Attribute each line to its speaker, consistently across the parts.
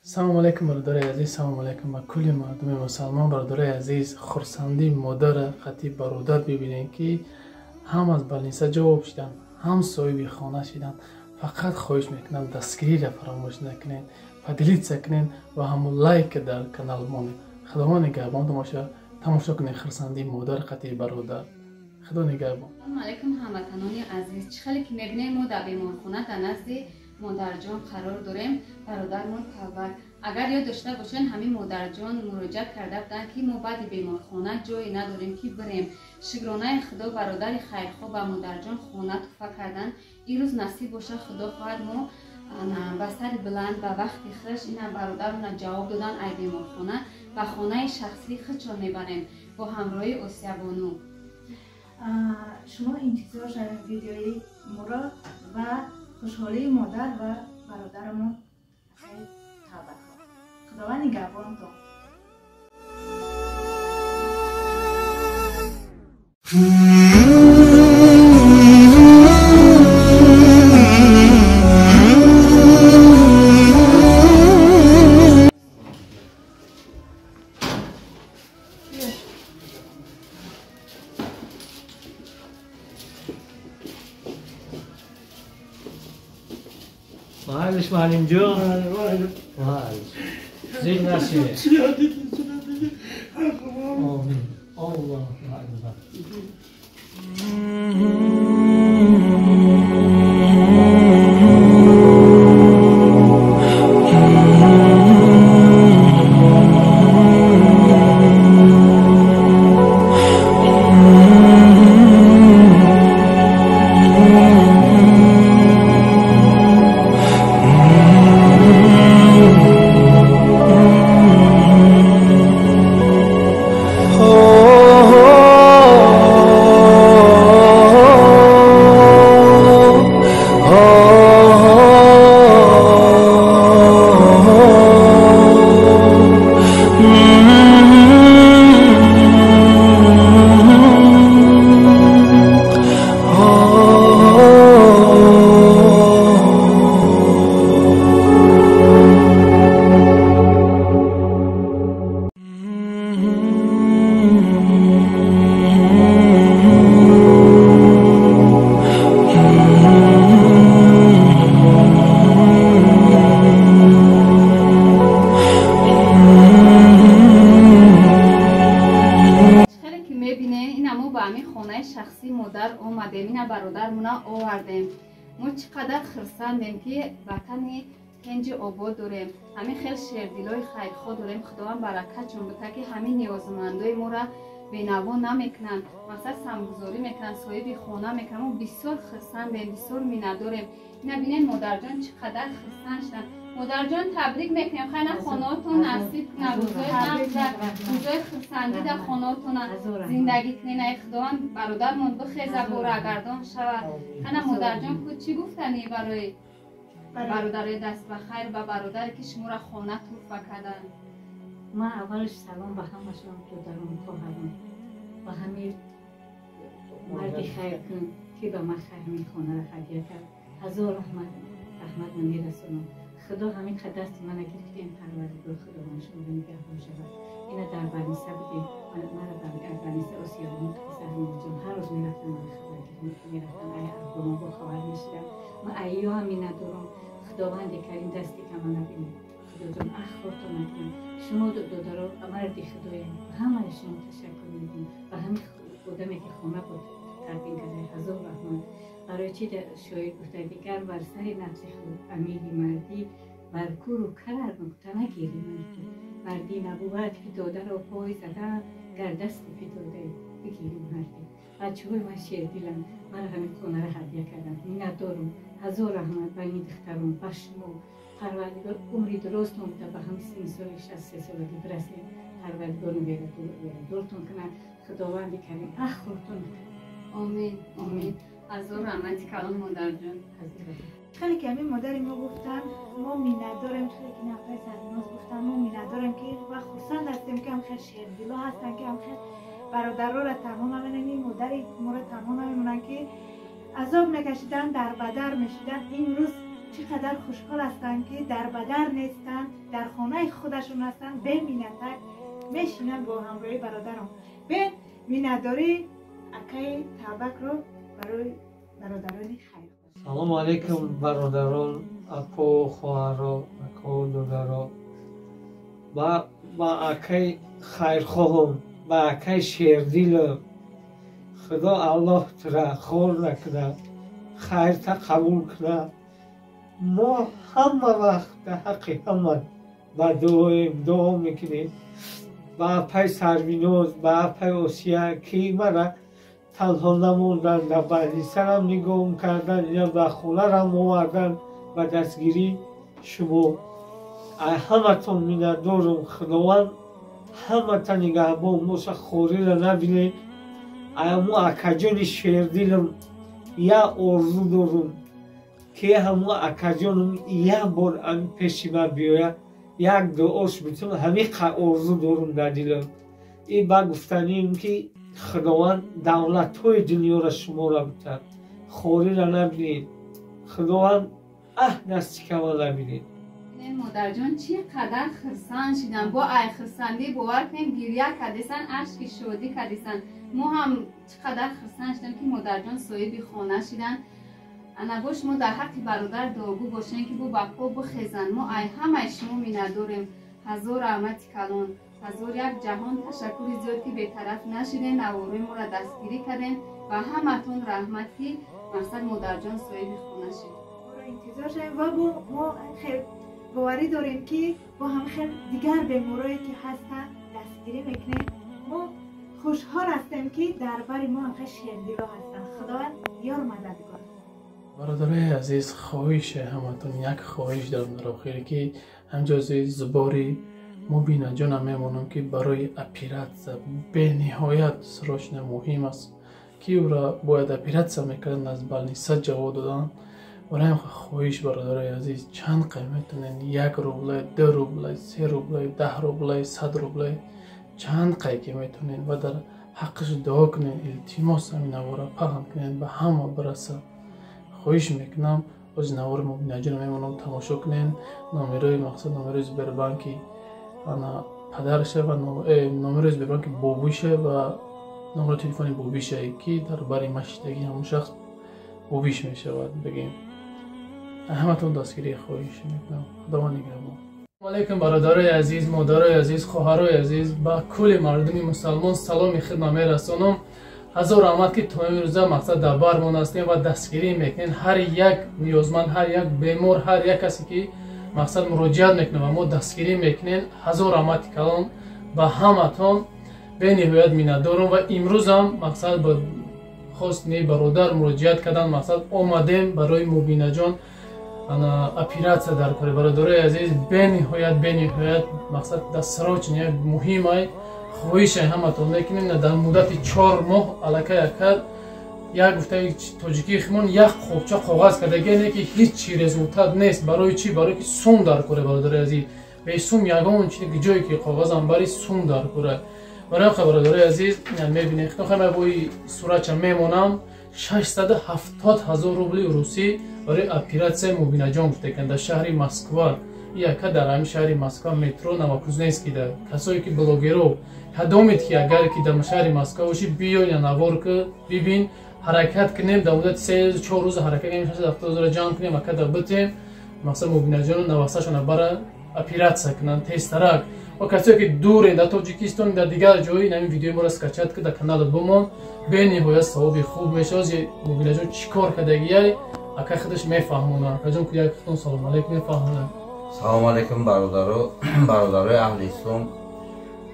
Speaker 1: سلام علیکم برادرای عزیز، سلام علیکم به کل مردم مسلمان. برادرای عزیز، خرسندی مادر خطیب برادر ببینین که هم از بلنیسه جواب شدن، هم صاحب خانه شدن. فقط خواهش میکنم دستگیری را فراموش نکنین، پدیلیت نکنین و هم لایک در کانال ما. خداوند نگهبان تماشا کنین خرسندی مادر خطیب برادر. خدا نگهبان.
Speaker 2: سلام علیکم هموطنان عزیز. چخالی که میبینیم ما در بیمارخانه در نزد مادر جان قرار داریم. برادرمون توبک اگر یاد داشته باشین همین مادر جان مراجعه کرده بودن که ما بعد بیمارخانه جایی نداریم که بریم. شکرانه خدا برادر خیرخواه به مادر جان خانه تحفه کردن. این روز نصیب باشه خدا خواهد ما با سر بلند و وقتی خوش این برادرمون جواب دادن ای بیمارخانه و خانه شخصی خودشان میبریم با همراهی آسیا بانو.
Speaker 3: شما انتظار شدید ویدیوی مرا و خوشحالی مادر و برادرمون خیلی توبه. خداوند نگهبانتون.
Speaker 4: معلش معلم جان. زیر نشید. آمین. الله اکبر.
Speaker 2: شخصی مادر اومدیم این برادرمون آوردیم. ما چقدر خرسندیم که وطن کنج آباد داریم. همین خیلی شیردلای خیرخواه داریم. خداوند برکت چون بده که همین نیازمندای ما را بینوا نمیکنن، مثلا سمگذاری میکنن، صاحب خانه میکنن. ما بسیار خرسندیم، بسیار مینه داریم. اینا ببینین مادر جان چقدر خرسند شدن. مادر جان تبریک میکنیم. خیلی خانه‌تون نصیب کنه، روزای خرسندی در خانه‌تون زندگی کنین. خداوند برادرمون بخیزه بورگردان شود. خیلی مادر جان کو چی گفتنی برای برادرای دست بخیر و برادری که شما را خانه توفه کردن؟
Speaker 5: ما اولش سلام به همشون دادم خواهرم و همین مردی خیر کن که به ما خیر میکنه را هدیه کرد. هزار رحمت میرسونم. خدا همین دست من گرفتیم پروردگار خدا من شما رو نگهدار شود. اینا در بنیسه بودیم. من در بنیسه آسیابون پسر جان هر روز میرفتم من خبر میرفتم ای ارگونا با خبر میشیدم. من ایو هم ندارم. خداوند کریم دستی که من نبینیم. خدا جان اخواتو نکنم. شما دادارا مرد خدایم و همه شما تشکر میدیم و همین خودمی که خونه بود تربین کرده. هزار رحمت. برای چی شاید گفته دیگر بر سر نفس خود امیدی مردی بر کور و کرر نکته نگیری مردی نبود که داده را پای زدن گر دست فتاده بگیری مردی. بچه های من شیر دیلم من همین خونه را هدیه کردم. ندارم. هزار رحمت به این دخترم به شما پروردگار عمری درست نموده به همین سن سال 63 سالگی برسید. پروردگار نمیره دورتون کنه. خداوند کریم اخورتون.
Speaker 2: آمین آمین. هزار رحمتی کلام مادر جان.
Speaker 3: خیلی که همین مادر ما گفتن ما مینت داریم. خیلی که نفر سرناز گفتن ما مینت داریم که و خرسند هستیم که هم خیلی شیردلا هستن که هم خیلی برادرها را تمام همینن. این مادر ما را تمام همینن که عذاب نکشیدن در بدر میشیدن. این روز چقدر خوشحال هستند که در بدر نیستند، در خانه خودشون هستند، به مینتک میشینن با همراهی برادرم. به مینتداری اکای تابک رو برای برادرانی خیر.
Speaker 4: سلام علیکم برادران، اکو خواهران، اکو دادران. با اکای خیرخواهم، با اکای شیردیلم. خدا الله ترا خور نکنه، خیر تا قبول کنه. ما همه وقت در حق همه با دعا میکنیم. با پای سربینوز، با پای اوسیه که مرا تنها نموندن، در بردیسر هم نگاه کردن یا به خونه هم آوردن و دستگیری شما. همه تون میندارم خداوند همه تا نگهبان موسا خوری را نبینه. امو اکجان شیردیلم یا ارزو دارم که همو اکجانم یک بار امی پیشی من بیاید یک دعاش بتونم همین ارزو دارم در دیلم. این با گفتنیم که خداوند دولت های دنیا را شما را بتر خوری را نبینید. خداوند دستی کمال نبینید.
Speaker 2: مادر جان چقدر خرسان شدن، با ای خرسندی باور کنیم گریه کردیسن، اشک شادی کردیسن. ما هم چقدر خرسان شدن که مادر جان صاحب خانه شدن. انا باش ما در حق برادر داغو باشین که بو بقا بخیزن. ما ای همه شما مینداریم. هزار رحمت کلان، هزار یک جهان تشکر زیاد که بی‌طرف نشدین، نواره ما را دستگیری کردین و همتون رحمتی مقصد مادر جان صاحب خانه شد.
Speaker 3: انتظار شدیم و ما خیلی باوری داریم که با هم خیلی دیگر بیمارایی که هستن دستگیری میکنیم. ما خوشحال هستیم که درباره ما هم خیلی شیردیلا هستن. خداوند یار مددگار.
Speaker 1: برادرای عزیز، خواهش همتون یک خواهش دارم در آخری که همجازه زباری مبینه جانم میمونم که برای اپیراتسا به نهایت سراشن مهم است که او را باید اپیراتسا میکردن از بالنیسا جواب دادن. برای خواهش برادرای عزیز چند قیمتونین؟ 1 روبل، 2 روبل، 3 روبل، 10 روبل، 100 روبل، چند قیمت میتونین و در حقش دعا کنین. التماس همین نوارا پهن کنین به همه برسه. خواهش میکنم از نوار مبینه جان میمونم تماشا کنین. نامرای مقصد نامرای زبربانکی انا پدرشه و نامرای زبربانکی بابوشه و نمره تلفن بابیشه که در باری مشتگی همون شخص بابیش میشود. بگیم همتون دستگیری خواهش میکنم. خدا نگهدار. سلام علیکم برادرای عزیز، مادرای عزیز، خواهرای عزیز، با کل مردم مسلمان سلام خدمت میرسونم. هزار رحمت که تا امروزه مقصد در برمان هستیم و دستگیری میکنین. هر یک نیازمند، هر یک بیمار، هر یک کسی که مقصد مراجعت میکنه و ما دستگیری میکنین. هزار رحمت کلام با همتون به نهایت میندارم و امروز هم مقصد با خواست برادر مراجعت کردن. مقصد آمدیم برای مبینه جان اپیراتسا در کاری. برادرای عزیز به نهایت مقصد دستراچ مهمه. خواهش همتون میکنین در مدت 4 ماه علاکه یک گفته تاجیکی خمون یک خوبچه کاغذ کرده که هیچ چی رزولتات نیست. برای چی؟ برای که سوم در کاره برادرای عزیز. به سوم یگان چیزی که جایی که کاغذ هم برای سوم در کاره. برای برادرای عزیز میبینید خیلی با این صورت میمونم 670,000 روبل روسی برای اپیراتسا مبینه جان گفته کن در شهر مسکو. یک در همین شهر مسکو مترو نواکوزنسکی در کسایی که بلاگرو هدامید که اگر که در شهر مسکو باشی بیا یا نوار که ببین حرکت کنیم در مدت 3-4 روز حرکت کنیم 670,000 جان کنیم اکا در بتیم مقصد مبینه جان نوستشان برای اپیراتسا کنن تیسترک. و کسایی که دوره در تاجیکستان در دیگر جایی این ویدیو ما را اسکچت که در کانال بمون به نهایت ثواب خوب میشه. از مبینه جان چیکار کردگیه اکا خودش میفهمونه. کجا که یک خودتون سلام علیکم میفهمونه.
Speaker 6: سلام علیکم برادرای اهل اسلام.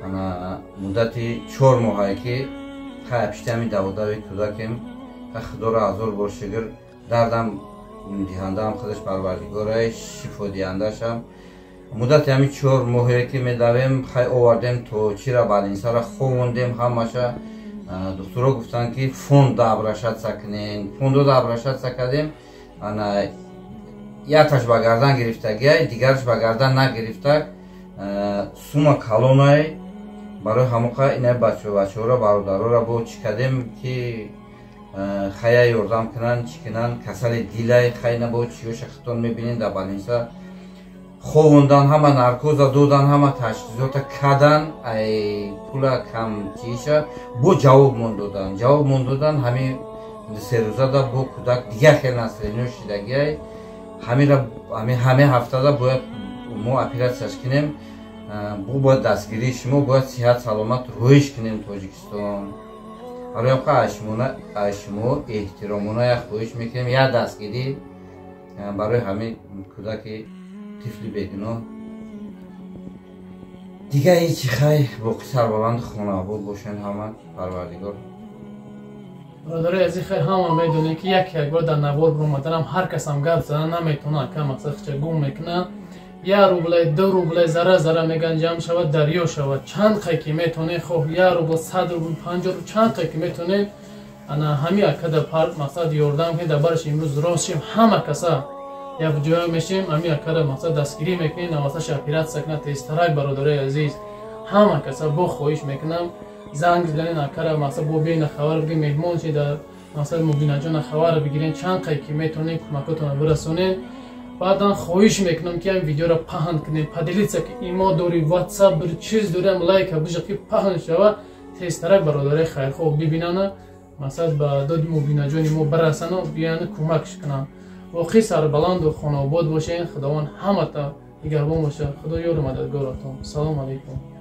Speaker 6: انا مدتی 4 ماهه که خیلی دوادوی کودکم خدا را هزار بار شکر دردم دیهنده هم خودش پروردگاره شفا دیهنده شم. مدت همین 4 ماهه که میدویم خیلی آوردیم تو چی را بالینسا را خوندیم همشه. دکترها گفتن که فوند ابرشت سکنین. فوندو ابرشت سکدیم. انا یکش با گردن گرفتگی دیگرش با گردن نگرفته. سوم کلونای برای هموقع اینه بچه را برادرها را با چی کردیم که хая ёрдам кунанд чӣ кунанд касали дилай хай набод чиё шахтон мебинед дар балниса ховундан ҳама наркоза додан ҳама ташхисота кадан ай пула кам чиша бо ҷавоб мондодан ҳамин серӯзада бо кӯдак дигар хел наслино шидагиай ҳамин ҳафтада бояд мо оператсияш кунем бо бояд дастгирии шумо бояд сиҳат саломат рӯиш кунем тоҷикистон ҳароямқа аз шумо эҳтиромона як хоҳиш мекунем як дастгирӣ барои ҳамин кӯдаки тифли бегуноҳ дигар ҳечи хай боқӣ сарбаланду хонобод бошен ҳама парвардигор.
Speaker 1: برادرای عزیز خیر همه میدونی که یک بار در نوار برآمدنم هر کس هم گپ زدن نمیتونه که مثلا خچه گم میکنه 1 روبل 2 روبل ذره میگن جمع شود دریا شود چند قیکی میتونه خب 1 روبل 100 روبل 50 روبل چند قیکی میتونه انا همین اکد پارت مقصد یوردم که دربارش امروز راستیم همه کسا یک جای میشیم همین اکد مقصد دستگیری میکنیم نواسه شاپیرات سکنه تیسترک برادرای عزیز همه کسا با خواهش میکنم زنگ زدن اکد مقصد بو بین خبر بگیم مهمون شید مثلا مبینا جان خبر بگیرین چند قیکی میتونه کمکتون برسونین بعدا خواهش میکنم که این ویدیو را پهن کنید پدیلیت که ایما دوری واتساپ بر چیز دورم لایک بجا که پهن شود تیسترک برادرای خیرخواه ببینن مثلا با داد مبینا جان ایما برسن و بیان کمکش کنن واقعی سربلند و خانواد باشین خداوند همه تا نگهبان باشه خدا یار مددگارتون. سلام علیکم.